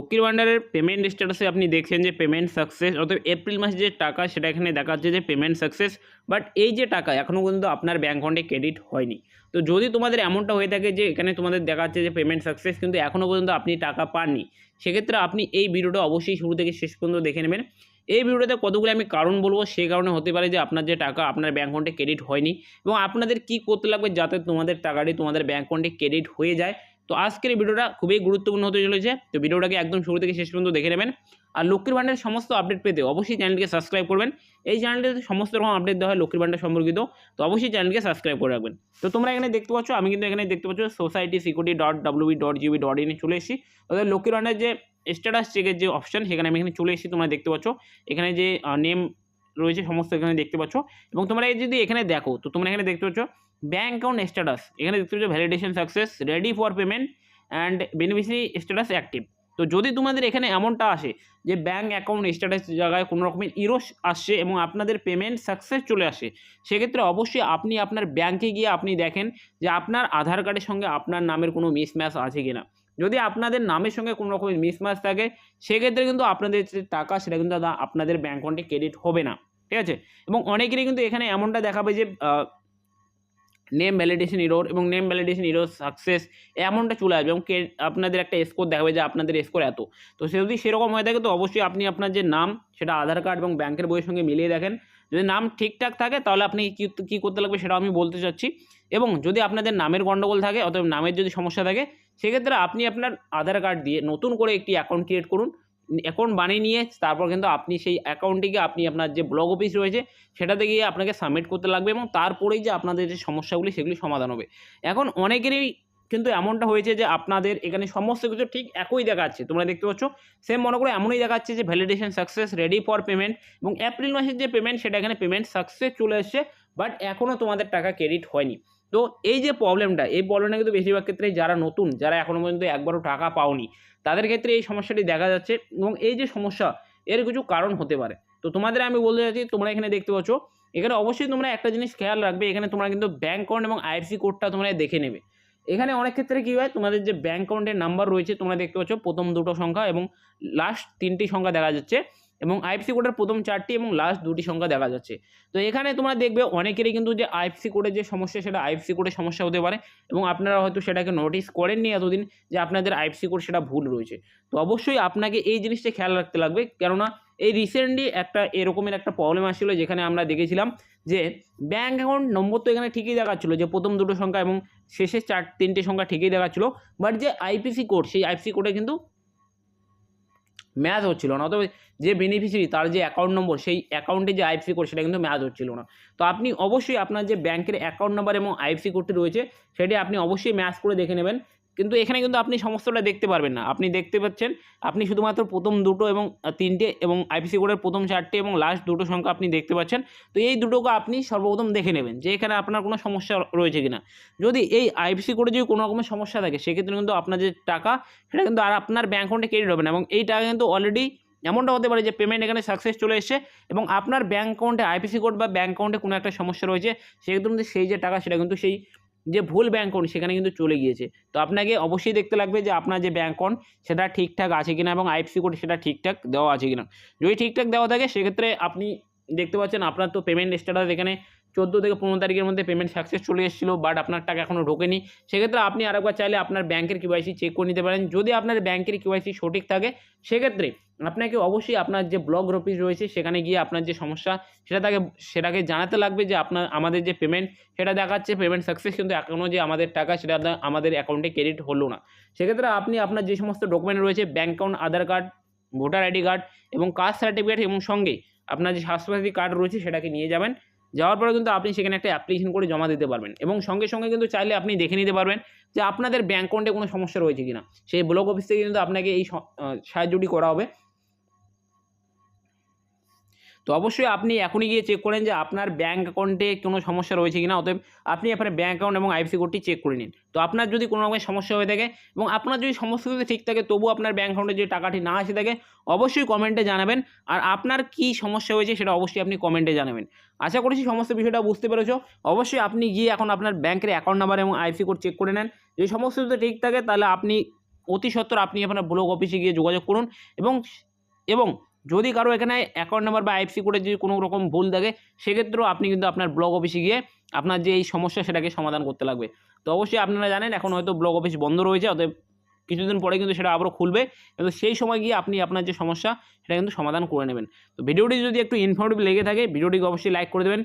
লক্ষ্মীর ভাণ্ডারের পেমেন্ট স্ট্যাটাসে আপনি দেখছেন যে পেমেন্ট সাকসেস, অর্থাৎ এপ্রিল মাসে যে টাকা সেটা এখানে দেখাচ্ছে যে পেমেন্ট সাকসেস, বাট এই যে টাকা এখনও পর্যন্ত আপনার ব্যাঙ্ক অ্যাকাউন্টে ক্রেডিট হয়নি। তো যদি তোমাদের এমনটা হয়ে থাকে যে এখানে তোমাদের দেখাচ্ছে যে পেমেন্ট সাকসেস কিন্তু এখনও পর্যন্ত আপনি টাকা পাননি, সেক্ষেত্রে আপনি এই ভিডিওটা অবশ্যই শুরু থেকে শেষ পর্যন্ত দেখে নেবেন। এই ভিডিওতে কতগুলো আমি কারণ বলবো, সেই কারণে হতে পারে যে আপনার যে টাকা আপনার ব্যাঙ্ক অ্যাকাউন্টে ক্রেডিট হয়নি এবং আপনাদের কী করতে লাগবে যাতে তোমাদের টাকাটি তোমাদের ব্যাঙ্ক অ্যাকাউন্টে ক্রেডিট হয়ে যায়। তো আজকের এই ভিডিওটা খুবই গুরুত্বপূর্ণ হতে চলেছে, তো ভিডিওটাকে একদম শুরু থেকে শেষ পর্যন্ত দেখে নেবেন। আর লক্ষ্মীর ভাণ্ডারের সমস্ত আপডেট পেতে অবশ্যই চ্যানেলকে সাবস্ক্রাইব করবেন। এই চ্যানেলটিতে সমস্ত রকম আপডেট দেওয়া হয় লক্ষ্মীর ভাণ্ডার সম্পর্কিত, তো অবশ্যই চ্যানেলকে সাবস্ক্রাইব করে রাখবেন। তো তোমরা এখানে দেখতে পাচ্ছ, আমি কিন্তু এখানে দেখতে পাচ্ছ society.security.wb.gb.in চলে এসেছি। তাদের লক্ষ্মীর ভাণ্ডার যে স্ট্যাটাস চেকের যে অপশন, সেখানে আমি এখানে চলে এসেছি। তোমরা দেখতে পাচ্ছ এখানে যে নেম রয়েছে সমস্ত এখানে দেখতে পাচ্ছ, এবং তোমরা যদি এখানে দেখো তো তোমরা এখানে দেখতে পাচ্ছ ব্যাঙ্ক অ্যাকাউন্ট স্ট্যাটাস, এখানে দেখতে পাচ্ছ validation success, ready for payment and beneficiary status active. তো যদি তোমাদের এখানে এমনটা আসে যে ব্যাঙ্ক অ্যাকাউন্ট স্ট্যাটাস জায়গায় কোনো রকমের ইরোস আসছে এবং আপনাদের পেমেন্ট সাকসেস চলে আসে, সেক্ষেত্রে অবশ্যই আপনি আপনার ব্যাঙ্কে গিয়ে আপনি দেখেন যে আপনার আধার কার্ডের সঙ্গে আপনার নামের কোনো মিসম্যাচ আছে কিনা। যদি আপনাদের নামের সঙ্গে কোনো রকমের মিসম্যাচ থাকে, সেক্ষেত্রে কিন্তু আপনাদের যে টাকা সেটা কিন্তু আপনাদের ব্যাঙ্ক অ্যাকাউন্টে ক্রেডিট হবে না, ঠিক আছে। এবং অনেকেরই কিন্তু এখানে এমনটা দেখাবে যে নেম ভ্যালিডেশন ইরোর এবং নেম ভ্যালিডেশন ইরোর সাকসেস এমনটা চলে আসবে এবং আপনাদের একটা স্কোর দেখাবে যে আপনাদের স্কোর এত। তো সে যদি সেরকম হয়ে থাকে তো অবশ্যই আপনি আপনার যে নাম সেটা আধার কার্ড এবং ব্যাংকের বইয়ের সঙ্গে মিলিয়ে দেখেন। যদি নাম ঠিকঠাক থাকে তাহলে আপনি কী করতে লাগবে সেটাও আমি বলতে চাচ্ছি। এবং যদি আপনাদের নামের গণ্ডগোল থাকে অথবা নামের যদি সমস্যা থাকে, সেক্ষেত্রে আপনি আপনার আধার কার্ড দিয়ে নতুন করে একটি অ্যাকাউন্ট ক্রিয়েট করুন। অ্যাকাউন্ট বানিয়ে নিয়ে তারপর কিন্তু আপনি সেই অ্যাকাউন্টটিকে আপনি আপনার যে ব্লক অফিস রয়েছে সেটাতে গিয়ে আপনাকে সাবমিট করতে লাগবে এবং তারপরেই যে আপনাদের যে সমস্যাগুলি সেগুলি সমাধান হবে। এখন অনেকেরই কিন্তু এমনটা হয়েছে যে আপনাদের এখানে সমস্ত কিছু ঠিক একই দেখাচ্ছে, তোমরা দেখতে পাচ্ছ সেম মনে করে এমনই দেখাচ্ছে যে validation success, ready for payment, এবং এপ্রিল মাসের যে পেমেন্ট সেটা এখানে পেমেন্ট সাকসেস চলে এসছে, বাট এখনও তোমাদের টাকা ক্রেডিট হয়নি। তো এই যে প্রবলেমটা, এই প্রবলেমটা কিন্তু বেশিরভাগ ক্ষেত্রে যারা নতুন, যারা এখনও পর্যন্ত একবারও টাকা পাওনি, তাদের ক্ষেত্রে এই সমস্যাটি দেখা যাচ্ছে এবং এই যে সমস্যা এর কিছু কারণ হতে পারে। তো তোমাদের আমি বলতে চাচ্ছি, তোমরা এখানে দেখতে পাচ্ছ এখানে অবশ্যই তোমরা একটা জিনিস খেয়াল রাখবে, এখানে তোমরা কিন্তু ব্যাঙ্ক অ্যাকাউন্ট এবং আইএফএসসি কোডটা তোমরা দেখে নেবে। এখানে অনেক ক্ষেত্রে কী হয়, তোমাদের যে ব্যাঙ্ক অ্যাকাউন্টের নাম্বার রয়েছে তোমরা দেখতে পাচ্ছ প্রথম দুটো সংখ্যা এবং লাস্ট তিনটি সংখ্যা দেখা যাচ্ছে, এবং আইএফএসসি কোডের প্রথম চারটি এবং লাস্ট দুটি সংখ্যা দেখা যাচ্ছে। তো এখানে তোমরা দেখবে অনেকেরই কিন্তু যে আইএফএসসি কোডের যে সমস্যা সেটা আইএফএসসি কোডের সমস্যা হতে পারে এবং আপনারা হয়তো সেটাকে নোটিস করেননি এতদিন যে আপনাদের আইএফএসসি কোড সেটা ভুল রয়েছে। তো অবশ্যই আপনাকে এই জিনিসটা খেয়াল রাখতে লাগবে, কেননা এই রিসেন্টলি একটা এরকমের একটা প্রবলেম আসছিলো যেখানে আমরা দেখেছিলাম যে ব্যাঙ্ক অ্যাকাউন্ট নম্বর তো এখানে ঠিকই দেখাচ্ছিলো যে প্রথম দুটো সংখ্যা এবং শেষের তিনটে সংখ্যা ঠিকই দেখাচ্ছিলো, বাট যে আইএফএসসি কোড সেই আইএফএসসি কোডে কিন্তু ম্যাচ হচ্ছিল না, অথবা যে বেনিফিশিয়ারি তার যে অ্যাকাউন্ট নম্বর সেই অ্যাকাউন্টে যে আইএফএসসি কোড সেটা কিন্তু ম্যাচ হচ্ছিল না। তো আপনি অবশ্যই আপনার যে ব্যাংকের অ্যাকাউন্ট নাম্বার এবং আইএফএসসি কোডটি রয়েছে সেটি আপনি অবশ্যই ম্যাচ করে দেখে নেবেন। কিন্তু এখানে কিন্তু আপনি সমস্তটা দেখতে পারবেন না, আপনি দেখতে পাচ্ছেন আপনি শুধুমাত্র প্রথম দুটো এবং তিনটে এবং আইএফএসসি কোডের প্রথম চারটে এবং লাস্ট দুটো সংখ্যা আপনি দেখতে পাচ্ছেন। তো এই দুটোকে আপনি সর্বপ্রথম দেখে নেবেন যে এখানে আপনার কোনো সমস্যা রয়েছে কিনা। যদি এই আইএফএসসি কোডে যদি কোনো রকমের সমস্যা থাকে, সেক্ষেত্রে কিন্তু আপনার যে টাকা সেটা কিন্তু আর আপনার ব্যাঙ্ক অ্যাকাউন্টে ক্রেডিট হবে না, এবং এই টাকা কিন্তু অলরেডি এমনটা হতে পারে যে পেমেন্ট এখানে সাকসেস চলে এসেছে এবং আপনার ব্যাঙ্ক অ্যাকাউন্টে আইএফএসসি কোড বা ব্যাঙ্ক অ্যাকাউন্টে কোনো একটা সমস্যা রয়েছে, সেক্ষেত্রে কিন্তু সেই যে টাকা সেটা কিন্তু সেই যে ভুল ব্যাঙ্ক অ্যাকাউন্ট সেখানে কিন্তু চলে গিয়েছে। তো আপনাকে অবশ্যই দেখতে লাগবে যে আপনার যে ব্যাঙ্ক অ্যাকাউন্ট সেটা ঠিকঠাক আছে কিনা এবং আইএফএসসি কোড সেটা ঠিকঠাক দেওয়া আছে কিনা। যদি ঠিকঠাক দেওয়া থাকে সেক্ষেত্রে আপনি দেখতে পাচ্ছেন আপনার তো পেমেন্ট স্ট্যাটাস এখানে 14 থেকে 15 তারিখের মধ্যে পেমেন্ট সাকসেস চলে এসেছিলো, বাট আপনার টাকা এখনও ঢোকেনি। সেক্ষেত্রে আপনি আরেকবার চাইলে আপনার ব্যাংকের কেওয়াইসি চেক করে নিতে পারেন। যদি আপনার ব্যাংকের কেওয়াইসি সঠিক থাকে, সেক্ষেত্রে আপনাকে অবশ্যই আপনার যে ব্লক অফিস রয়েছে সেখানে গিয়ে আপনার যে সমস্যা সেটাকে জানাতে লাগবে যে আমাদের যে পেমেন্ট সেটা দেখাচ্ছে পেমেন্ট সাকসেস, কিন্তু এখনও যে আমাদের টাকা সেটা আমাদের অ্যাকাউন্টে ক্রেডিট হলো না। সেক্ষেত্রে আপনি আপনার যে সমস্ত ডকুমেন্ট রয়েছে ব্যাঙ্ক অ্যাকাউন্ট, আধার কার্ড, ভোটার আইডি কার্ড এবং কাস্ট সার্টিফিকেট এবং সঙ্গে আপনার যে স্বাস্থ্যসাথী কার্ড রয়েছে সেটাকে নিয়ে যাবেন। যাওয়ার পরে কিন্তু আপনি সেখানে একটা অ্যাপ্লিকেশন করে জমা দিতে পারবেন এবং সঙ্গে সঙ্গে কিন্তু চাইলে আপনি দেখে নিতে পারবেন যে আপনাদের ব্যাঙ্ক অ্যাকাউন্টে কোনো সমস্যা রয়েছে কিনা। সেই ব্লক অফিস থেকে কিন্তু আপনাকে এই সাহায্যটি করা হবে। তো অবশ্যই আপনি এখনই গিয়ে চেক করেন যে আপনার ব্যাঙ্ক অ্যাকাউন্টে কোনো সমস্যা রয়েছে কিনা। অতএব আপনি আপনার ব্যাঙ্ক অ্যাকাউন্ট এবং আইএফএসসি কোডটি চেক করে নিন। তো আপনার যদি কোনো রকমের সমস্যা হয়ে থাকে এবং আপনার যদি সমস্ত কিছু ঠিক থাকে তবুও আপনার ব্যাঙ্ক অ্যাকাউন্টে যে টাকাটি না আসে থাকে, অবশ্যই কমেন্টে জানাবেন। আর আপনার কী সমস্যা হয়েছে সেটা অবশ্যই আপনি কমেন্টে জানাবেন। আশা করছি সমস্ত বিষয়টা বুঝতে পেরেছো। অবশ্যই আপনি গিয়ে এখন আপনার ব্যাঙ্কের অ্যাকাউন্ট নাম্বার এবং আইএফএসসি কোড চেক করে নেন। যদি সমস্ত কিছু ঠিক থাকে তাহলে আপনি অতি সত্বর আপনি আপনার ব্লক অফিসে গিয়ে যোগাযোগ করুন এবং এবং যদি কারো এখানে অ্যাকাউন্ট নাম্বার বা আইএফএসসি কোডে যদি কোনো রকম ভুল থাকে সেক্ষেত্রেও আপনি কিন্তু আপনার ব্লক অফিসে গিয়ে আপনার যে এই সমস্যা সেটাকে সমাধান করতে লাগবে। তো অবশ্যই আপনারা জানেন এখন হয়তো ব্লক অফিস বন্ধ রয়েছে, অতএব কিছুদিন পরে কিন্তু সেটা আবারও খুলবে, কিন্তু সেই সময় গিয়ে আপনি আপনার যে সমস্যা সেটা কিন্তু সমাধান করে নেবেন। তো ভিডিওটি যদি একটু ইনফরমেটিভ লেগে থাকে ভিডিওটিকে অবশ্যই লাইক করে দেবেন